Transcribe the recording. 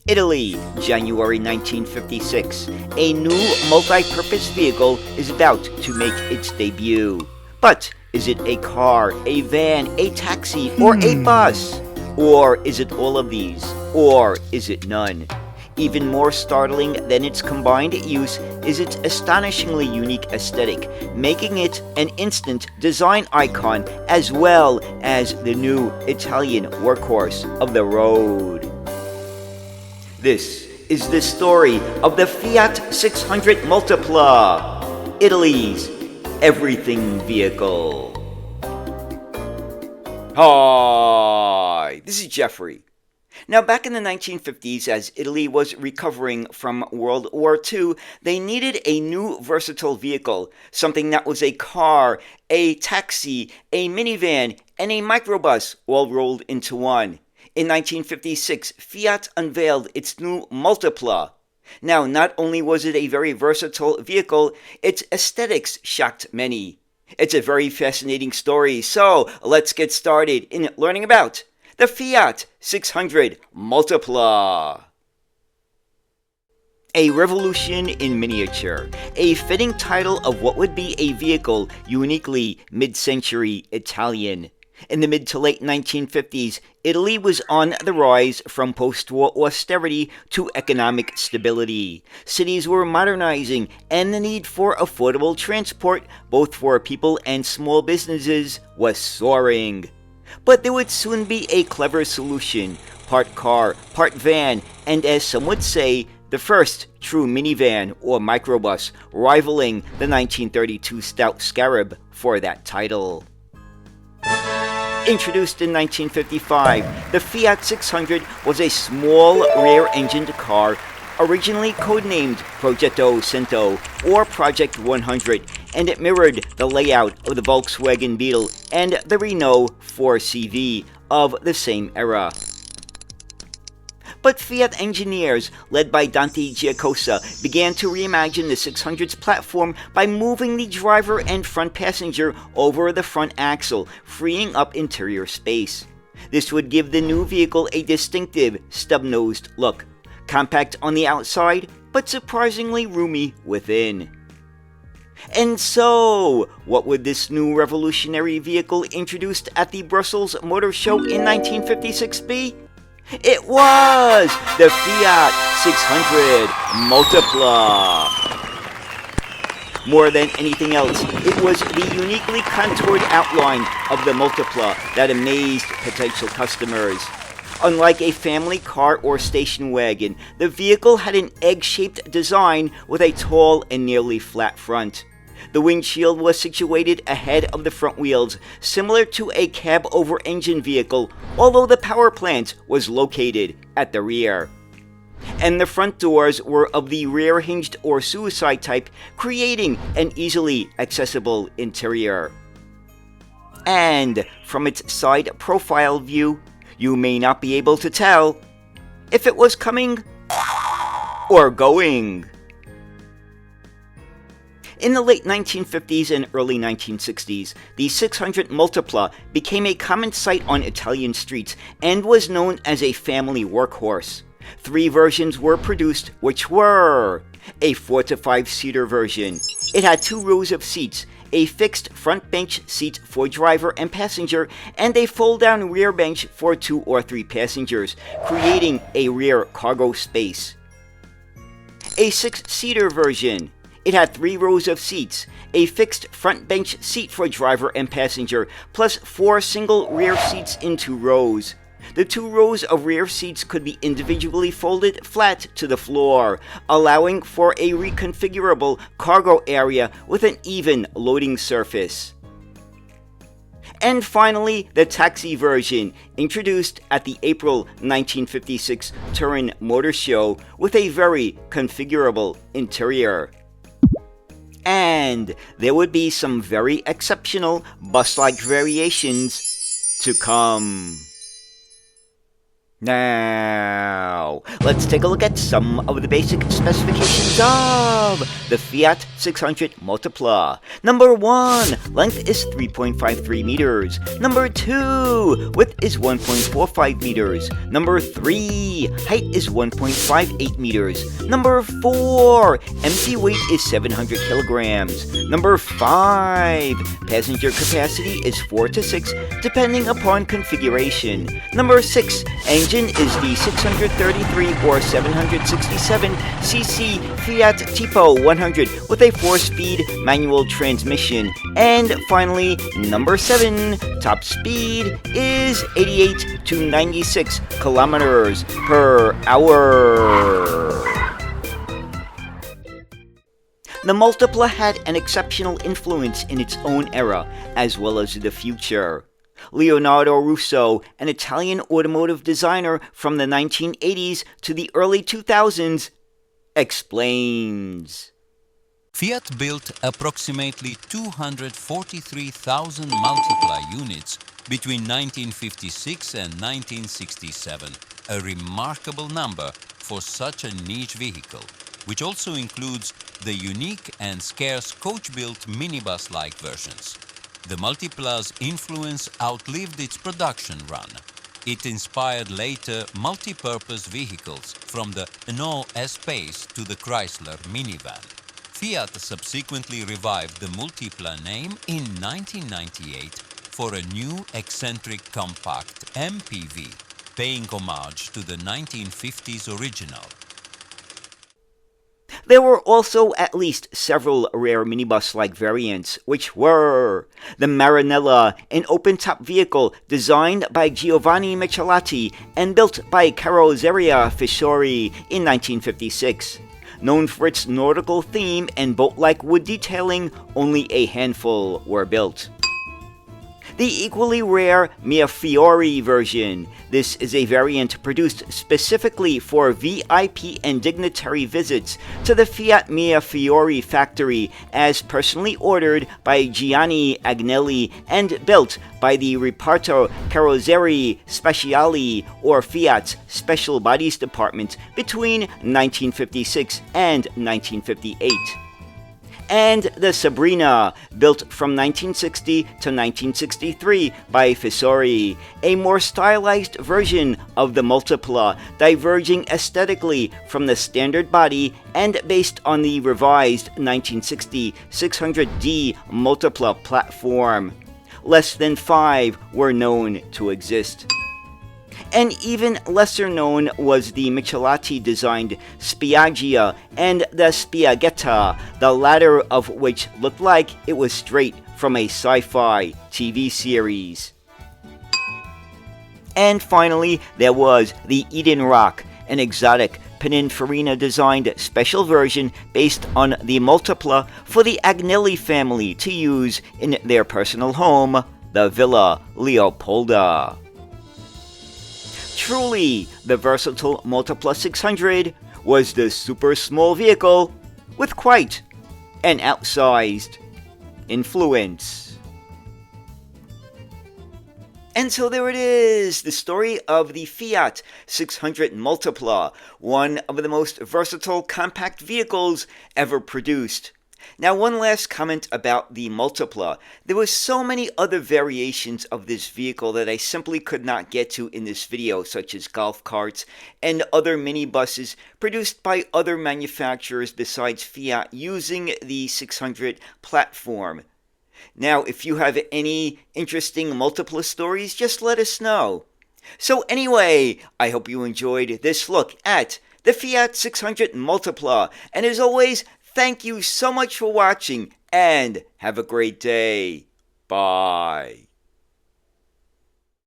Italy, January 1956. A new multi-purpose vehicle is about to make its debut. But is it a car, a van, a taxi, or a bus? Or is it all of these? Or is it none? Even more startling than its combined use is its astonishingly unique aesthetic, making it an instant design icon as well as the new Italian workhorse of the road. This is the story of the Fiat 600 Multipla, Italy's everything vehicle. Hi, this is Jeffrey. Now, back in the 1950s, as Italy was recovering from World War II, they needed a new versatile vehicle, something that was a car, a taxi, a minivan, and a microbus all rolled into one. In 1956, Fiat unveiled its new Multipla. Now, not only was it a very versatile vehicle, its aesthetics shocked many. It's a very fascinating story, so let's get started in learning about the Fiat 600 Multipla. A revolution in miniature, a fitting title of what would be a vehicle uniquely mid-century Italian. In the mid to late 1950s, Italy was on the rise from post-war austerity to economic stability. Cities were modernizing, and the need for affordable transport, both for people and small businesses, was soaring. But there would soon be a clever solution, part car, part van, and as some would say, the first true minivan or microbus, rivaling the 1932 Stout Scarab for that title. Introduced in 1955, the Fiat 600 was a small, rear-engined car, originally codenamed Progetto 100 or Project 100, and it mirrored the layout of the Volkswagen Beetle and the Renault 4CV of the same era. But Fiat engineers, led by Dante Giacosa, began to reimagine the 600's platform by moving the driver and front passenger over the front axle, freeing up interior space. This would give the new vehicle a distinctive, stub-nosed look, compact on the outside, but surprisingly roomy within. And so, what would this new revolutionary vehicle introduced at the Brussels Motor Show in 1956 be? It was the Fiat 600 Multipla. More than anything else, it was the uniquely contoured outline of the Multipla that amazed potential customers. Unlike a family car or station wagon, the vehicle had an egg-shaped design with a tall and nearly flat front. The windshield was situated ahead of the front wheels, similar to a cab-over-engine vehicle, although the power plant was located at the rear. And the front doors were of the rear-hinged or suicide type, creating an easily accessible interior. And from its side profile view, you may not be able to tell if it was coming or going. In the late 1950s and early 1960s, the 600 Multipla became a common sight on Italian streets and was known as a family workhorse. 3 versions were produced, which were a 4 to 5-seater version. It had 2 rows of seats, a fixed front bench seat for driver and passenger, and a fold-down rear bench for 2 or 3 passengers, creating a rear cargo space. A 6-seater version. It had 3 rows of seats, a fixed front bench seat for driver and passenger, plus 4 single rear seats in 2 rows. The 2 rows of rear seats could be individually folded flat to the floor, allowing for a reconfigurable cargo area with an even loading surface. And finally, the taxi version, introduced at the April 1956 Turin Motor Show with a very configurable interior. And there would be some very exceptional bus-like variations to come. Now, let's take a look at some of the basic specifications of of the Fiat 600 Multipla. Number 1, length is 3.53 meters. Number 2, width is 1.45 meters. Number 3, height is 1.58 meters. Number 4, empty weight is 700 kilograms. Number 5, passenger capacity is 4 to 6 depending upon configuration. Number 6, engine is the 633 or 767cc Fiat Tipo 100 with a 4-speed manual transmission. And finally, number 7, top speed is 88 to 96 kilometers per hour. The Multipla had an exceptional influence in its own era, as well as the future. Leonardo Russo, an Italian automotive designer from the 1980s to the early 2000s, explains. Fiat built approximately 243,000 Multipla units between 1956 and 1967, a remarkable number for such a niche vehicle, which also includes the unique and scarce coach-built minibus-like versions. The Multipla's influence outlived its production run. It inspired later multi-purpose vehicles from the Renault S-Pace to the Chrysler minivan. Fiat subsequently revived the Multipla name in 1998 for a new eccentric compact MPV, paying homage to the 1950s original. There were also at least several rare minibus-like variants, which were the Maranella, an open-top vehicle designed by Giovanni Michelotti and built by Carrozzeria Fisori in 1956. Known for its nautical theme and boat-like wood detailing, only a handful were built. The equally rare Mia Fiore version. This is a variant produced specifically for VIP and dignitary visits to the Fiat Mia Fiore factory, as personally ordered by Gianni Agnelli and built by the Reparto Carrozzerie Speciali, or Fiat's Special Bodies Department, between 1956 and 1958. And the Sabrina, built from 1960 to 1963 by Fisori, a more stylized version of the Multipla, diverging aesthetically from the standard body and based on the revised 1960 600D Multipla platform. Less than 5 were known to exist. And even lesser known was the Michelotti-designed Spiaggia and the Spiaggetta, the latter of which looked like it was straight from a sci-fi TV series. And finally, there was the Eden Rock, an exotic Pininfarina-designed special version based on the Multipla for the Agnelli family to use in their personal home, the Villa Leopolda. Truly, the versatile Multipla 600 was the super small vehicle with quite an outsized influence. And so there it is, the story of the Fiat 600 Multipla, one of the most versatile compact vehicles ever produced. Now, one last comment about the Multipla. There were so many other variations of this vehicle that I simply could not get to in this video, such as golf carts and other minibuses produced by other manufacturers besides Fiat using the 600 platform. Now, if you have any interesting Multipla stories, just let us know. So anyway, I hope you enjoyed this look at the Fiat 600 Multipla, and as always, thank you so much for watching, and have a great day. Bye.